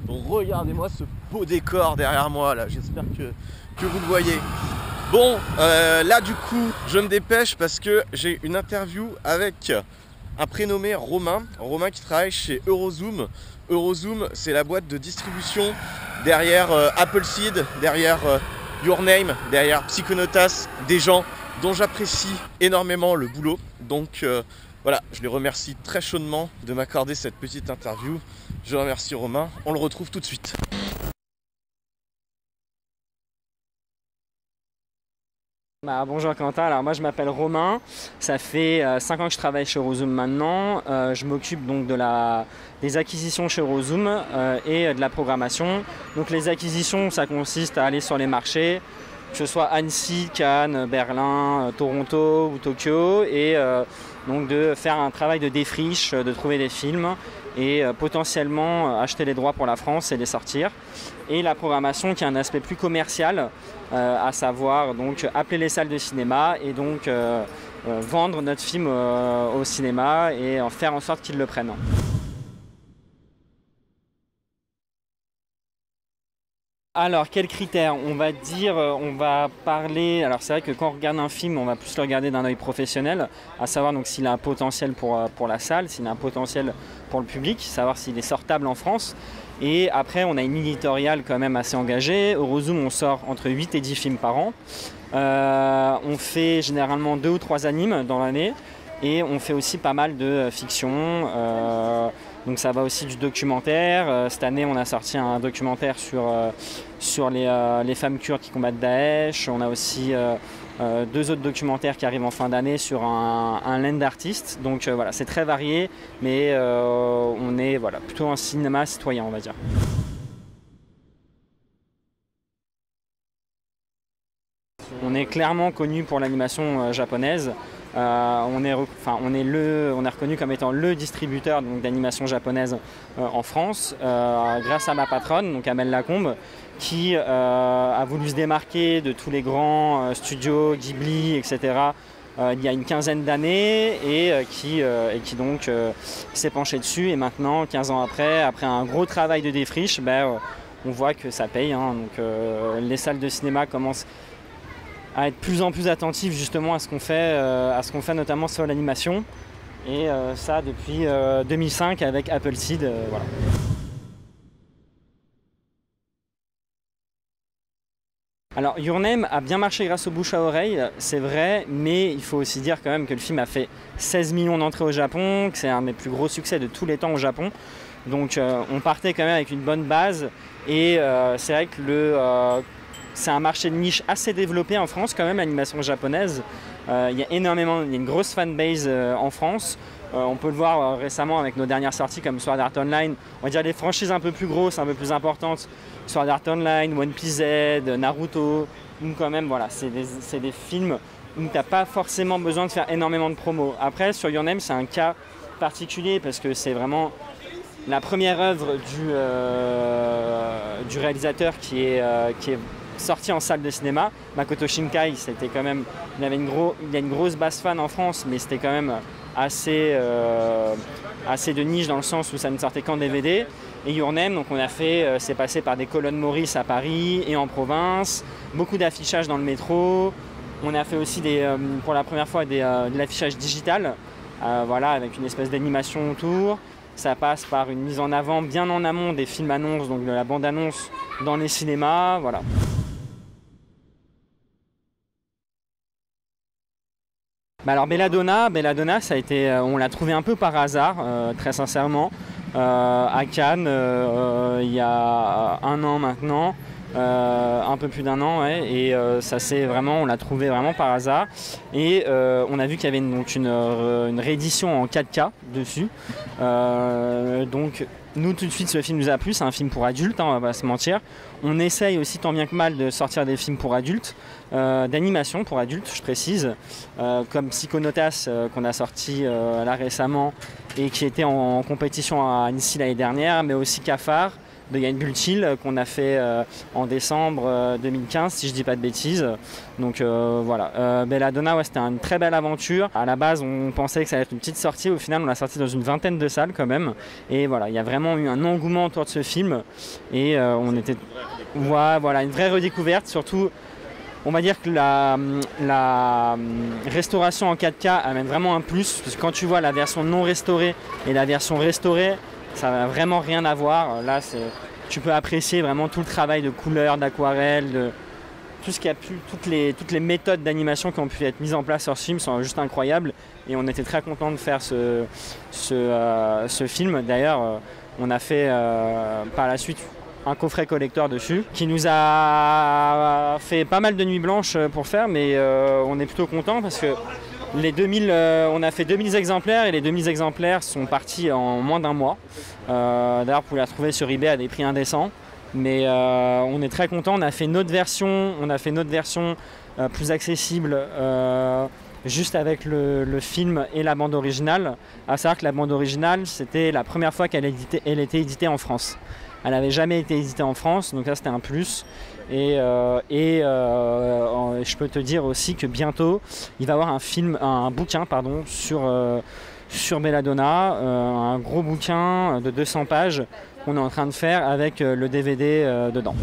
Regardez-moi ce beau décor derrière moi là, j'espère que vous le voyez. Bon, là du coup, je me dépêche parce que j'ai une interview avec un prénommé Romain. Romain qui travaille chez Eurozoom. Eurozoom, c'est la boîte de distribution derrière Appleseed, derrière Your Name, derrière Psychonautas, des gens dont j'apprécie énormément le boulot. Donc voilà, je les remercie très chaudement de m'accorder cette petite interview. Je remercie Romain, on le retrouve tout de suite. Bonjour Quentin, alors moi je m'appelle Romain, ça fait 5 ans que je travaille chez Eurozoom maintenant, je m'occupe donc des acquisitions chez Eurozoom et de la programmation. Donc les acquisitions, ça consiste à aller sur les marchés, que ce soit Annecy, Cannes, Berlin, Toronto ou Tokyo, et donc de faire un travail de défriche, de trouver des films et potentiellement acheter les droits pour la France et les sortir. Et la programmation qui a un aspect plus commercial, à savoir donc appeler les salles de cinéma et donc vendre notre film au cinéma et en faire en sorte qu'ils le prennent. Alors, quels critères? On va dire, on va parler. Alors, c'est vrai que quand on regarde un film, on va plus le regarder d'un œil professionnel, à savoir donc s'il a un potentiel pour la salle, s'il a un potentiel pour le public, savoir s'il est sortable en France. Et après, on a une éditoriale quand même assez engagée. Eurozoom, on sort entre 8 et 10 films par an. On fait généralement 2 ou 3 animes dans l'année. Et on fait aussi pas mal de fiction. Donc ça va aussi du documentaire. Cette année, on a sorti un documentaire sur les femmes kurdes qui combattent Daesh. On a aussi 2 autres documentaires qui arrivent en fin d'année sur un land artiste. Donc voilà, c'est très varié, mais on est plutôt un cinéma citoyen, on va dire. On est clairement connu pour l'animation japonaise. On est reconnu comme étant le distributeur d'animation japonaise en France grâce à ma patronne, donc Amel Lacombe, qui a voulu se démarquer de tous les grands studios Ghibli, etc. Il y a une quinzaine d'années et qui donc s'est penché dessus. Et maintenant, 15 ans après un gros travail de défriche, on voit que ça paye. Donc les salles de cinéma commencent à être de plus en plus attentif justement à ce qu'on fait notamment sur l'animation, et ça depuis 2005 avec Appleseed. Voilà. Alors Your Name a bien marché grâce au bouche à oreille, c'est vrai, mais il faut aussi dire quand même que le film a fait 16 millions d'entrées au Japon, que c'est un des plus gros succès de tous les temps au Japon. Donc on partait quand même avec une bonne base, et c'est vrai que c'est un marché de niche assez développé en France quand même, l'animation japonaise. Il y a une grosse fanbase en France. On peut le voir récemment avec nos dernières sorties comme Sword Art Online. On va dire les franchises un peu plus grosses, un peu plus importantes. Sword Art Online, One Piece Z, Naruto. Donc quand même, voilà, c'est des films où tu n'as pas forcément besoin de faire énormément de promos. Après, sur Your Name, c'est un cas particulier parce que c'est vraiment la première œuvre du réalisateur qui est sorti en salle de cinéma. Makoto Shinkai, c'était quand même, il a une grosse base fan en France, mais c'était quand même assez de niche dans le sens où ça ne sortait qu'en DVD. Et Your Name, donc c'est passé par des colonnes Maurice à Paris et en province, beaucoup d'affichage dans le métro. On a fait aussi pour la première fois de l'affichage digital, avec une espèce d'animation autour. Ça passe par une mise en avant bien en amont des films annonces, donc de la bande-annonce dans les cinémas, voilà. Alors Belladonna, ça a été, on l'a trouvé un peu par hasard, très sincèrement, à Cannes, il y a 1 an maintenant, un peu plus d'1 an, ouais, et on l'a trouvé vraiment par hasard, et on a vu qu'il y avait une réédition en 4K dessus, donc nous tout de suite ce film nous a plu, c'est un film pour adultes, on va pas se mentir. On essaye aussi tant bien que mal de sortir des films pour adultes, d'animation pour adultes je précise, comme Psychonautas qu'on a sorti là récemment et qui était en compétition à Annecy l'année dernière, mais aussi Cafard, de Yann Bultil qu'on a fait en décembre 2015, si je dis pas de bêtises. Donc voilà, Belladonna, ouais, c'était une très belle aventure. À la base, on pensait que ça allait être une petite sortie. Au final, on l'a sorti dans une vingtaine de salles quand même. Et voilà, il y a vraiment eu un engouement autour de ce film. Et on était... Ouais, voilà, une vraie redécouverte, surtout... On va dire que la restauration en 4K amène vraiment un plus, parce que quand tu vois la version non restaurée et la version restaurée, ça n'a vraiment rien à voir. Là, tu peux apprécier vraiment tout le travail de couleur, d'aquarelle, tout ce qui a pu, toutes les méthodes d'animation qui ont pu être mises en place sur ce film sont juste incroyables. Et on était très contents de faire ce film. D'ailleurs, on a fait par la suite un coffret collector dessus qui nous a fait pas mal de nuits blanches pour faire, mais on est plutôt content parce que on a fait 2000 exemplaires et les 2000 exemplaires sont partis en moins d'un mois. D'ailleurs, vous pouvez la trouver sur eBay à des prix indécents, mais on est très content. On a fait une autre version, plus accessible, juste avec le film et la bande originale. À savoir que la bande originale, c'était la première fois qu'elle était éditée en France. Elle n'avait jamais été éditée en France, donc là c'était un plus. Et je peux te dire aussi que bientôt, il va y avoir un bouquin sur Belladonna, un gros bouquin de 200 pages qu'on est en train de faire avec le DVD dedans.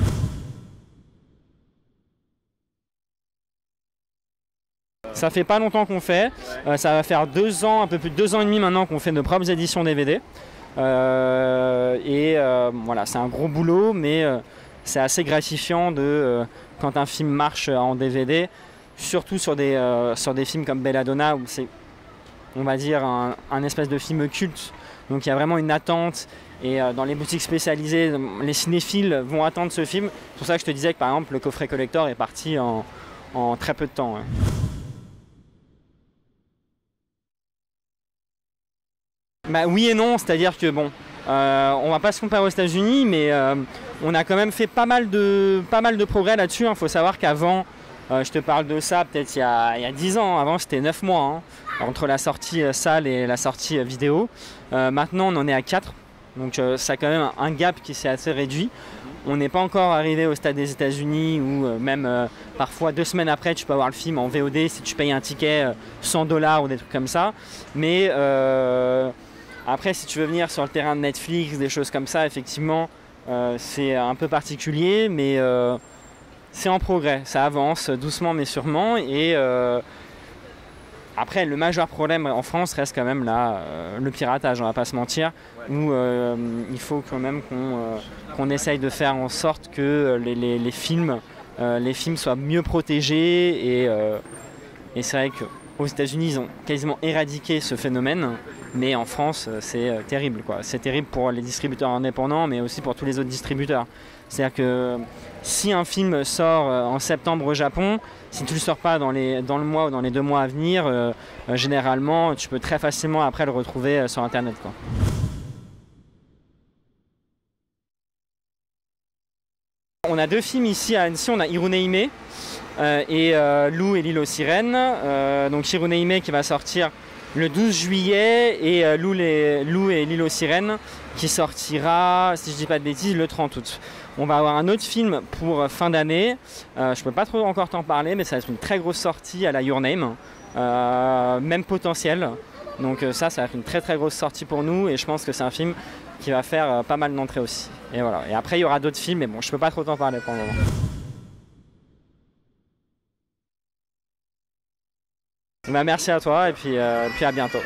Ça fait pas longtemps qu'on fait, ça va faire 2 ans, un peu plus de 2 ans et demi maintenant qu'on fait nos propres éditions DVD. Voilà, c'est un gros boulot, mais c'est assez gratifiant quand un film marche en DVD, surtout sur des films comme Belladonna où c'est, on va dire, un espèce de film culte. Donc il y a vraiment une attente et dans les boutiques spécialisées, les cinéphiles vont attendre ce film. C'est pour ça que je te disais que par exemple le coffret collector est parti en très peu de temps. Ouais. Bah oui et non, c'est-à-dire que bon, on va pas se comparer aux États-Unis, mais on a quand même fait pas mal de progrès là-dessus. Il faut savoir qu'avant, je te parle de ça peut-être il y a 10 ans, avant c'était 9 mois entre la sortie salle et la sortie vidéo. Maintenant on en est à 4, donc ça a quand même un gap qui s'est assez réduit. On n'est pas encore arrivé au stade des États-Unis où même parfois 2 semaines après tu peux avoir le film en VOD si tu payes un ticket $100 ou des trucs comme ça. Mais après, si tu veux venir sur le terrain de Netflix, des choses comme ça, effectivement, c'est un peu particulier, mais c'est en progrès. Ça avance doucement mais sûrement. Et après, le majeur problème en France reste quand même là, le piratage, on va pas se mentir, où il faut quand même qu'on essaye de faire en sorte que les films soient mieux protégés. Et c'est vrai qu'aux États-Unis, ils ont quasiment éradiqué ce phénomène. Mais en France, c'est terrible, quoi. C'est terrible pour les distributeurs indépendants, mais aussi pour tous les autres distributeurs. C'est-à-dire que si un film sort en septembre au Japon, si tu ne le sors pas dans le mois ou dans les 2 mois à venir, généralement, tu peux très facilement après le retrouver sur Internet, quoi. On a 2 films ici à Annecy. On a Hiruneime et Lou et l'île aux sirènes. Donc Hiruneime qui va sortir le 12 juillet et Lou et l'île aux sirènes qui sortira, si je dis pas de bêtises, le 30 août. On va avoir un autre film pour fin d'année. Je peux pas trop encore t'en parler, mais ça va être une très grosse sortie à la Your Name, même potentiel. Donc ça va être une très très grosse sortie pour nous et je pense que c'est un film qui va faire pas mal d'entrées aussi. Et voilà. Et après il y aura d'autres films, mais bon, je peux pas trop t'en parler pour le moment. Bah, merci à toi et puis à bientôt.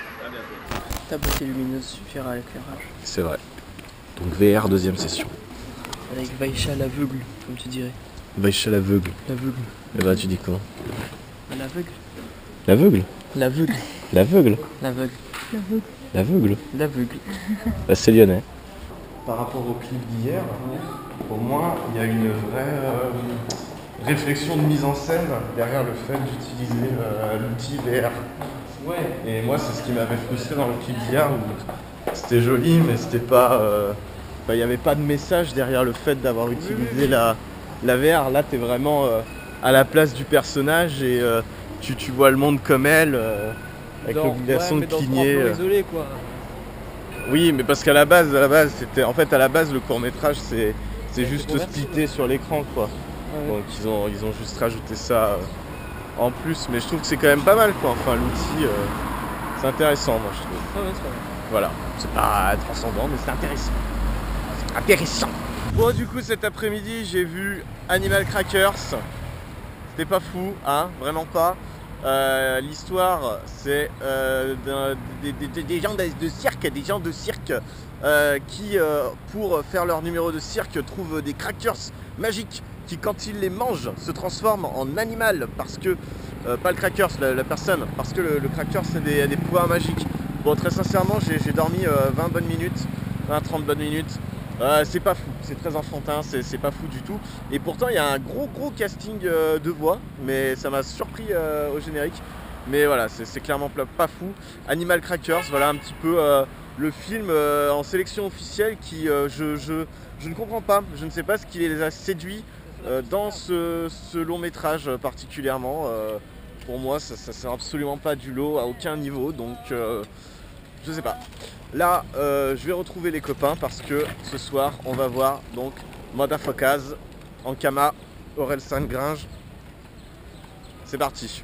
Ta boîte lumineuse suffira à l'éclairage. C'est vrai. Donc VR, 2e session. Avec Vaïcha l'aveugle, comme tu dirais. Vaïcha l'aveugle. L'aveugle. Et bah tu dis comment? L'aveugle. L'aveugle. L'aveugle. L'aveugle. L'aveugle. L'aveugle. L'aveugle. Bah c'est lyonnais. Par rapport au clip d'hier, pour moi, il y a une vraie réflexion de mise en scène derrière le fait d'utiliser l'outil VR. Ouais. Et moi, c'est ce qui m'avait frustré dans le clip d'hier, où c'était joli, mais c'était pas... il n'y avait pas de message derrière le fait d'avoir utilisé la VR. Là, tu es vraiment à la place du personnage et tu vois le monde comme elle, avec l'obligation de cligner. Isolé, quoi. Oui, mais parce qu'à la base, c'était. En fait, à la base, le court-métrage, c'est juste splitté sur l'écran, quoi. Ouais. Donc, ils ont juste rajouté ça en plus. Mais je trouve que c'est quand même pas mal, quoi. Enfin, l'outil, c'est intéressant, moi, je trouve. Ah ouais, c'est vrai. Voilà. C'est pas transcendant, mais c'est intéressant. C'est intéressant. Bon, du coup, cet après-midi, j'ai vu Animal Crackers. C'était pas fou, hein, vraiment pas. L'histoire, c'est des gens de cirque, qui, pour faire leur numéro de cirque, trouvent des crackers magiques qui, quand ils les mangent, se transforment en animal. Parce que, pas le crackers, la personne, parce que le cracker, c'est des pouvoirs magiques. Bon, très sincèrement, j'ai dormi 20 bonnes minutes, 20-30 bonnes minutes. C'est pas fou, c'est très enfantin, c'est pas fou du tout. Et pourtant il y a un gros casting de voix, mais ça m'a surpris au générique. Mais voilà, c'est clairement pas fou. Animal Crackers, voilà un petit peu le film en sélection officielle qui je ne comprends pas. Je ne sais pas ce qui les a séduits dans ce long métrage particulièrement. Pour moi ça sert absolument pas du lot à aucun niveau, donc je sais pas. Là, je vais retrouver les copains parce que ce soir, on va voir donc Motherfuckers, Ankama, Orelsan Gringe. C'est parti.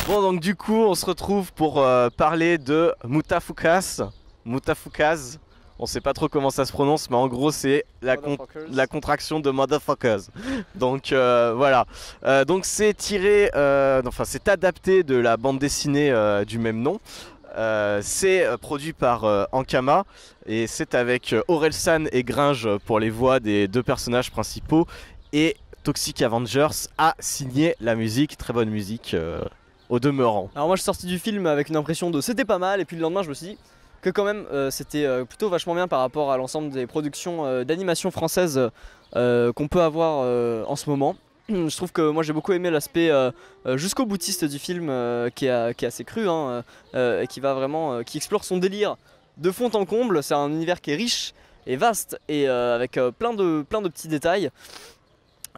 Bon, donc du coup on se retrouve pour parler de Mutafukaz. On sait pas trop comment ça se prononce, mais en gros c'est la contraction de Motherfuckers. Donc voilà. Donc c'est tiré, enfin c'est adapté de la bande dessinée du même nom. C'est produit par Ankama et c'est avec Orelsan et Gringe pour les voix des deux personnages principaux, et Toxic Avengers a signé la musique, très bonne musique au demeurant. Alors moi je suis sorti du film avec une impression de c'était pas mal, et puis le lendemain je me suis dit que quand même c'était plutôt vachement bien par rapport à l'ensemble des productions d'animation françaises qu'on peut avoir en ce moment. Je trouve que moi j'ai beaucoup aimé l'aspect jusqu'au boutiste du film qui est assez cru, hein, et qui va vraiment qui explore son délire de fond en comble. C'est un univers qui est riche et vaste et avec plein de petits détails.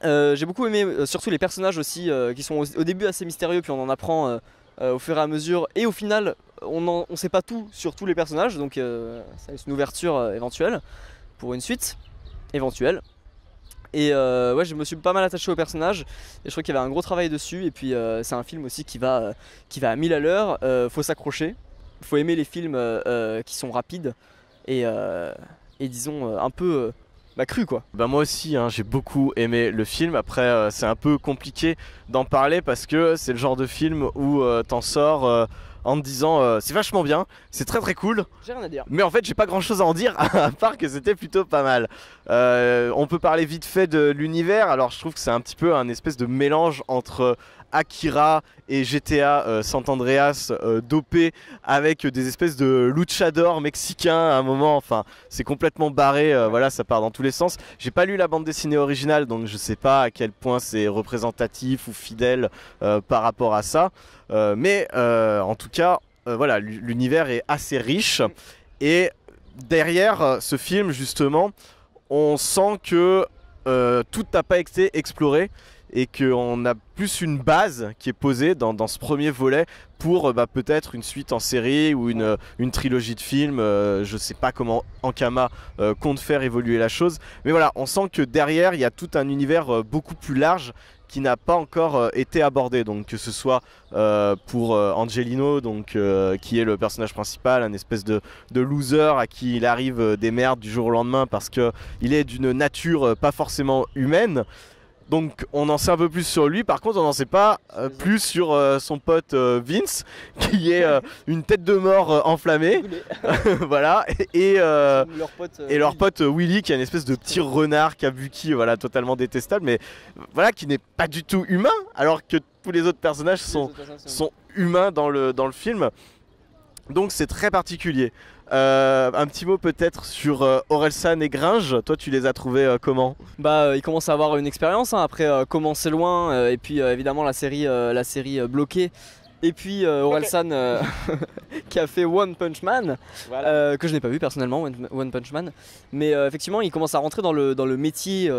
J'ai beaucoup aimé surtout les personnages aussi qui sont au début assez mystérieux, puis on en apprend au fur et à mesure, et au final on sait pas tout sur tous les personnages, donc ça laisse une ouverture éventuelle pour une suite éventuelle. Et ouais, je me suis pas mal attaché aux personnages et je trouve qu'il y avait un gros travail dessus, et puis c'est un film aussi qui va à 1000 à l'heure. Faut s'accrocher, faut aimer les films qui sont rapides et disons un peu cru quoi. Bah moi aussi hein, j'ai beaucoup aimé le film. Après c'est un peu compliqué d'en parler parce que c'est le genre de film où t'en sors en te disant c'est vachement bien, c'est très cool. J'ai rien à dire. Mais en fait j'ai pas grand chose à en dire à part que c'était plutôt pas mal. On peut parler vite fait de l'univers. Alors je trouve que c'est un petit peu un espèce de mélange entre Akira et GTA San Andreas dopé avec des espèces de luchadors mexicains à un moment. Enfin c'est complètement barré, voilà, ça part dans tous les sens. J'ai pas lu la bande dessinée originale, donc je sais pas à quel point c'est représentatif ou fidèle par rapport à ça, mais en tout cas voilà, l'univers est assez riche, et derrière ce film justement on sent que tout n'a pas été exploré et qu'on a plus une base qui est posée dans ce premier volet pour peut-être une suite en série ou une trilogie de films. Je sais pas comment Ankama compte faire évoluer la chose, mais voilà, on sent que derrière il y a tout un univers beaucoup plus large qui n'a pas encore été abordé, donc que ce soit pour Angelino, donc, qui est le personnage principal, un espèce de loser à qui il arrive des merdes du jour au lendemain parce qu'il est d'une nature pas forcément humaine. Donc on en sait un peu plus sur lui. Par contre on n'en sait pas plus sur son pote Vince, qui est une tête de mort enflammée. Voilà, et leur pote Willy, qui est une espèce de petit renard kabuki, voilà, totalement détestable, mais voilà, qui n'est pas du tout humain, alors que tous les autres personnages sont humains dans le film. Donc c'est très particulier. Un petit mot peut-être sur Orelsan et Gringe. Toi, tu les as trouvés comment? Bah, il commence à avoir une expérience hein, après commencer loin et puis évidemment la série Bloquée. Et puis Orelsan qui a fait One Punch Man, Voilà. que je n'ai pas vu personnellement, One Punch Man. Mais effectivement, il commence à rentrer dans le métier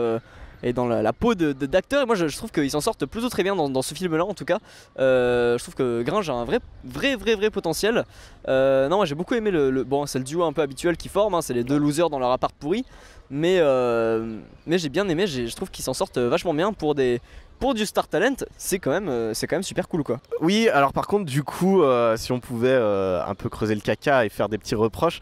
et dans la peau d'acteur. Et moi, je trouve qu'ils s'en sortent plutôt très bien dans ce film-là, en tout cas. Je trouve que Gringe a un vrai potentiel. Non, moi j'ai beaucoup aimé bon, c'est le duo un peu habituel qui forme, hein, c'est les deux losers dans leur appart pourri. Mais j'ai bien aimé, je trouve qu'ils s'en sortent vachement bien pour du Star Talent, c'est quand même super cool quoi. Oui, alors par contre, du coup, si on pouvait un peu creuser le caca et faire des petits reproches,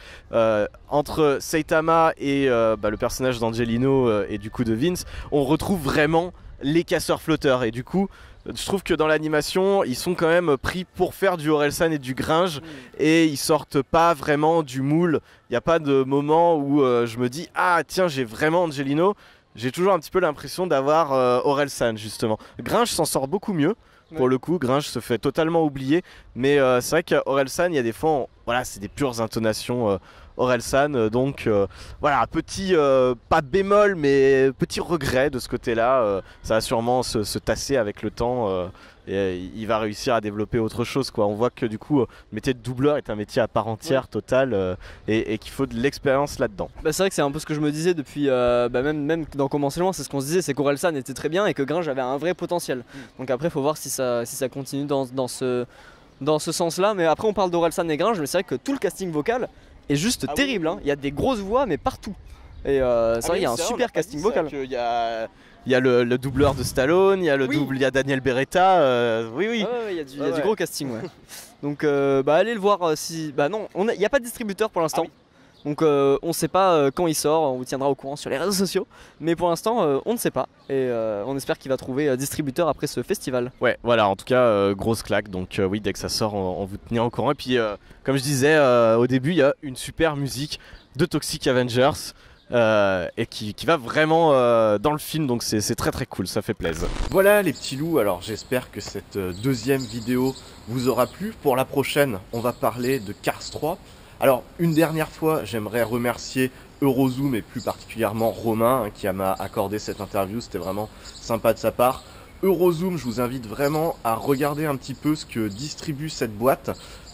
entre Saitama et le personnage d'Angelino et du coup de Vince, on retrouve vraiment les casseurs-flotteurs. Et du coup, je trouve que dans l'animation, ils sont quand même pris pour faire du Orelsan et du Gringe et ils sortent pas vraiment du moule. Il n'y a pas de moment où je me dis « Ah tiens, j'ai vraiment Angelino ». J'ai toujours un petit peu l'impression d'avoir Orelsan justement. Gringe s'en sort beaucoup mieux. Pour le coup, Gringe se fait totalement oublier. Mais c'est vrai qu'Orelsan, il y a des fois, voilà, c'est des pures intonations Orelsan. Donc voilà, petit, pas bémol, mais petit regret de ce côté-là. Ça va sûrement se tasser avec le temps. Et il va réussir à développer autre chose quoi. On voit que du coup le métier de doubleur est un métier à part entière total et qu'il faut de l'expérience là-dedans. Bah c'est vrai que c'est un peu ce que je me disais depuis même dans Commencer loin, c'est ce qu'on se disait, c'est qu'Orelsan était très bien et que Gringe avait un vrai potentiel. Donc après il faut voir si ça continue dans ce sens là. Mais après on parle d'Orelsan et Gringe, mais c'est vrai que tout le casting vocal est juste terrible hein. Il y a des grosses voix mais partout. Et c'est vrai, il y a un super casting vocal. Il y a le doubleur de Stallone, il y a il y a Daniel Beretta, oui. Il y a du gros casting, ouais. Donc allez le voir si... Bah non, il n'y a pas de distributeur pour l'instant. Donc on ne sait pas quand il sort, on vous tiendra au courant sur les réseaux sociaux. Mais pour l'instant, on ne sait pas. Et on espère qu'il va trouver distributeur après ce festival. Ouais, voilà, en tout cas, grosse claque. Donc oui, dès que ça sort, on vous tient au courant. Et puis, comme je disais au début, il y a une super musique de Toxic Avengers. Et qui va vraiment dans le film, donc c'est très cool, ça fait plaisir. Voilà les petits loups, alors j'espère que cette deuxième vidéo vous aura plu. Pour la prochaine, on va parler de Cars 3. Alors une dernière fois, j'aimerais remercier Eurozoom et plus particulièrement Romain hein, qui m'a accordé cette interview, c'était vraiment sympa de sa part. Eurozoom, je vous invite vraiment à regarder un petit peu ce que distribue cette boîte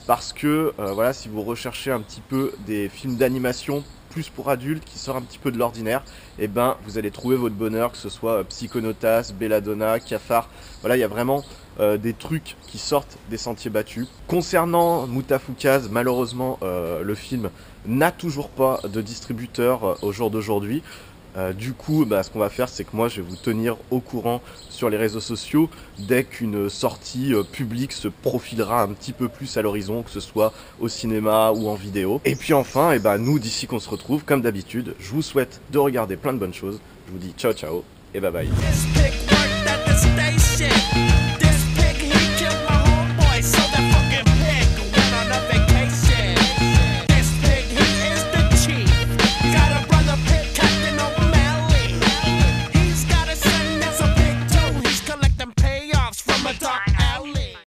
parce que voilà, si vous recherchez un petit peu des films d'animation plus pour adultes qui sort un petit peu de l'ordinaire, et ben vous allez trouver votre bonheur, que ce soit Psychonautas, Belladonna, Cafard. Voilà, il y a vraiment des trucs qui sortent des sentiers battus. Concernant Mutafoukaz, malheureusement le film n'a toujours pas de distributeur au jour d'aujourd'hui. Du coup, ce qu'on va faire, c'est que moi, je vais vous tenir au courant sur les réseaux sociaux dès qu'une sortie publique se profilera un petit peu plus à l'horizon, que ce soit au cinéma ou en vidéo. Et puis enfin, nous, d'ici qu'on se retrouve, comme d'habitude, je vous souhaite de regarder plein de bonnes choses. Je vous dis ciao ciao et bye bye.